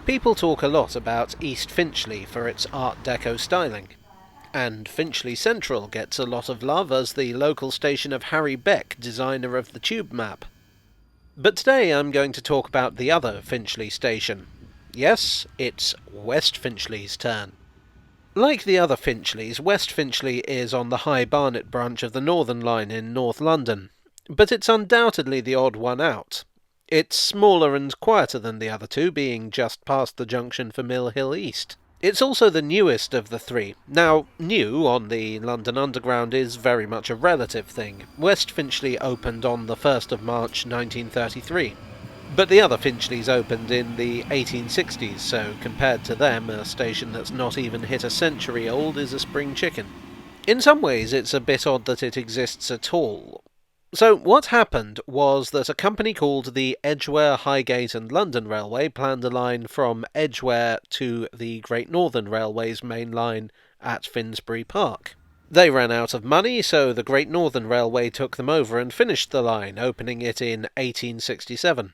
People talk a lot about East Finchley for its Art Deco styling, and Finchley Central gets a lot of love as the local station of Harry Beck, designer of the tube map. But today I'm going to talk about the other Finchley station. Yes, it's West Finchley's turn. Like the other Finchleys, West Finchley is on the High Barnet branch of the Northern Line in North London, but it's undoubtedly the odd one out. It's smaller and quieter than the other two, being just past the junction for Mill Hill East. It's also the newest of the three. Now, new on the London Underground is very much a relative thing. West Finchley opened on the 1st of March 1933. But the other Finchleys opened in the 1860s, so compared to them, a station that's not even hit a century old is a spring chicken. In some ways, it's a bit odd that it exists at all. So what happened was that a company called the Edgware, Highgate and London Railway planned a line from Edgware to the Great Northern Railway's main line at Finsbury Park. They ran out of money, so the Great Northern Railway took them over and finished the line, opening it in 1867.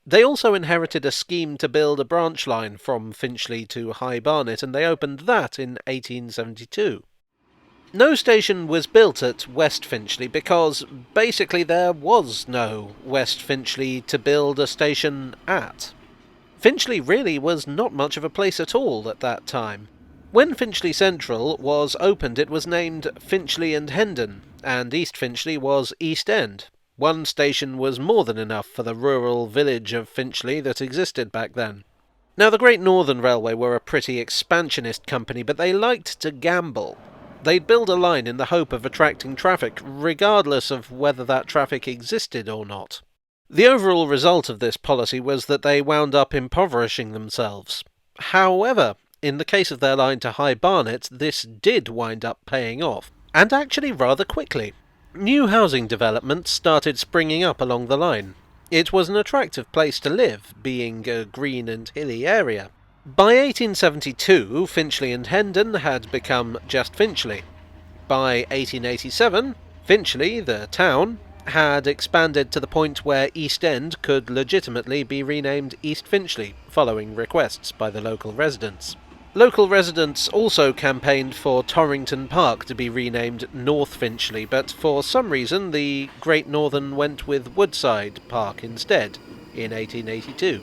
They also inherited a scheme to build a branch line from Finchley to High Barnet, and they opened that in 1872. No station was built at West Finchley because basically there was no West Finchley to build a station at. Finchley really was not much of a place at all at that time. When Finchley Central was opened, it was named Finchley and Hendon, and East Finchley was East End. One station was more than enough for the rural village of Finchley that existed back then. Now, the Great Northern Railway were a pretty expansionist company, but they liked to gamble. They'd build a line in the hope of attracting traffic, regardless of whether that traffic existed or not. The overall result of this policy was that they wound up impoverishing themselves. However, in the case of their line to High Barnet, this did wind up paying off, and actually rather quickly. New housing developments started springing up along the line. It was an attractive place to live, being a green and hilly area. By 1872, Finchley and Hendon had become just Finchley. By 1887, Finchley, the town, had expanded to the point where East End could legitimately be renamed East Finchley, following requests by the local residents. Local residents also campaigned for Torrington Park to be renamed North Finchley, but for some reason the Great Northern went with Woodside Park instead, in 1882.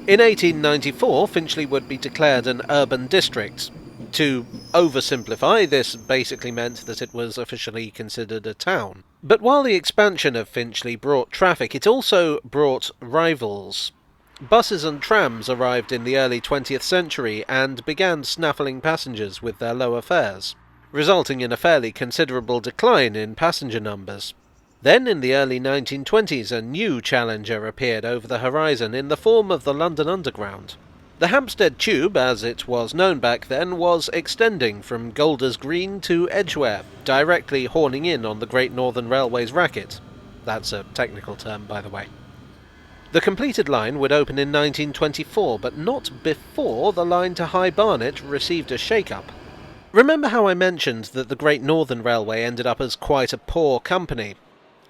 In 1894, Finchley would be declared an urban district. To oversimplify, this basically meant that it was officially considered a town. But while the expansion of Finchley brought traffic, it also brought rivals. Buses and trams arrived in the early 20th century and began snaffling passengers with their lower fares, resulting in a fairly considerable decline in passenger numbers. Then, in the early 1920s, a new challenger appeared over the horizon in the form of the London Underground. The Hampstead Tube, as it was known back then, was extending from Golders Green to Edgware, directly horning in on the Great Northern Railway's racket. That's a technical term, by the way. The completed line would open in 1924, but not before the line to High Barnet received a shake-up. Remember how I mentioned that the Great Northern Railway ended up as quite a poor company?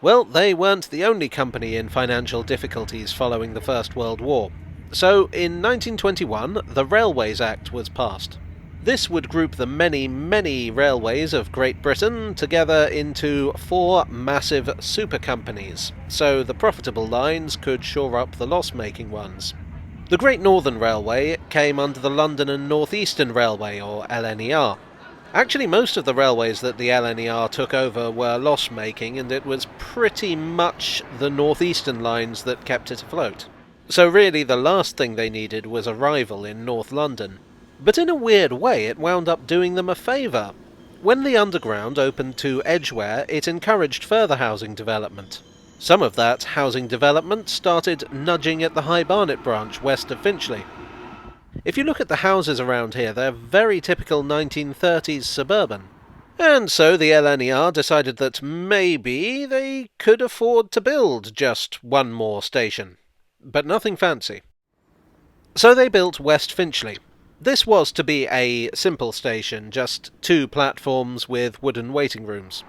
Well, they weren't the only company in financial difficulties following the First World War. So, in 1921, the Railways Act was passed. This would group the many, many railways of Great Britain together into 4 massive super companies, so the profitable lines could shore up the loss-making ones. The Great Northern Railway came under the London and North Eastern Railway, or LNER. Actually, most of the railways that the LNER took over were loss-making, and it was pretty much the North Eastern lines that kept it afloat. So really, the last thing they needed was a rival in North London. But in a weird way, it wound up doing them a favour. When the Underground opened to Edgware, it encouraged further housing development. Some of that housing development started nudging at the High Barnet branch west of Finchley. If you look at the houses around here, they're very typical 1930s suburban. And so the LNER decided that maybe they could afford to build just one more station. But nothing fancy. So they built West Finchley. This was to be a simple station, just 2 platforms with wooden waiting rooms.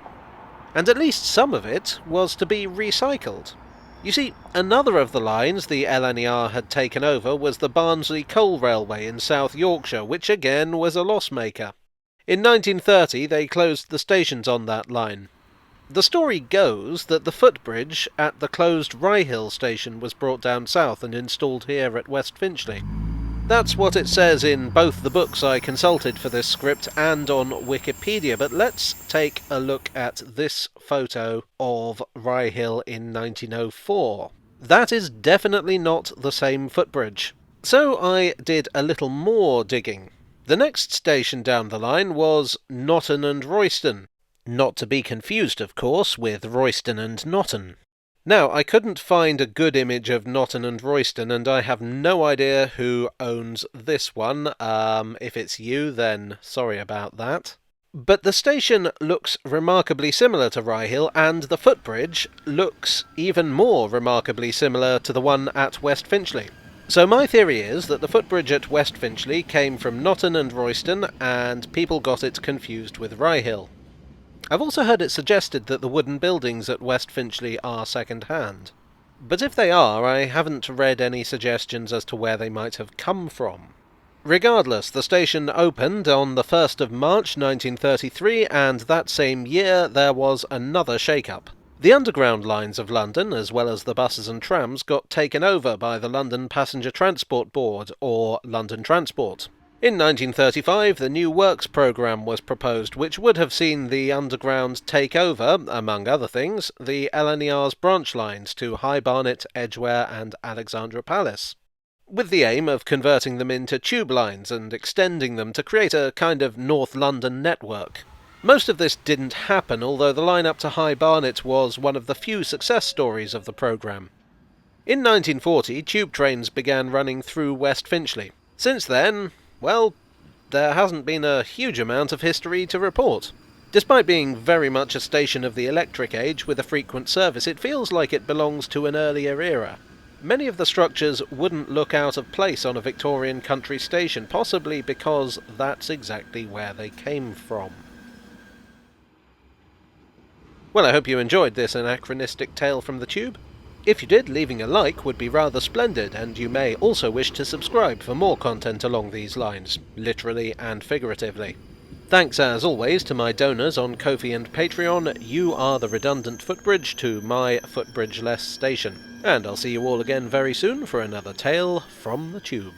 And at least some of it was to be recycled. You see, another of the lines the LNER had taken over was the Barnsley Coal Railway in South Yorkshire, which again was a loss-maker. In 1930 they closed the stations on that line. The story goes that the footbridge at the closed Rye Hill station was brought down south and installed here at West Finchley. That's what it says in both the books I consulted for this script and on Wikipedia, but let's take a look at this photo of Rye Hill in 1904. That is definitely not the same footbridge. So I did a little more digging. The next station down the line was Notton and Royston. Not to be confused, of course, with Royston and Notton. Now, I couldn't find a good image of Notton and Royston, and I have no idea who owns this one. If it's you, then sorry about that. But the station looks remarkably similar to Rye Hill, and the footbridge looks even more remarkably similar to the one at West Finchley. So my theory is that the footbridge at West Finchley came from Notton and Royston, and people got it confused with Rye Hill. I've also heard it suggested that the wooden buildings at West Finchley are second-hand. But if they are, I haven't read any suggestions as to where they might have come from. Regardless, the station opened on the 1st of March 1933, and that same year there was another shake-up. The underground lines of London, as well as the buses and trams, got taken over by the London Passenger Transport Board, or London Transport. In 1935, the New Works programme was proposed, which would have seen the Underground take over, among other things, the LNER's branch lines to High Barnet, Edgware and Alexandra Palace, with the aim of converting them into tube lines and extending them to create a kind of North London network. Most of this didn't happen, although the line up to High Barnet was one of the few success stories of the programme. In 1940, tube trains began running through West Finchley. Since then, well, there hasn't been a huge amount of history to report. Despite being very much a station of the electric age with a frequent service, it feels like it belongs to an earlier era. Many of the structures wouldn't look out of place on a Victorian country station, possibly because that's exactly where they came from. Well, I hope you enjoyed this anachronistic tale from the tube. If you did, leaving a like would be rather splendid, and you may also wish to subscribe for more content along these lines, literally and figuratively. Thanks as always to my donors on Ko-fi and Patreon. You are the redundant footbridge to my footbridge-less station. And I'll see you all again very soon for another tale from the tube.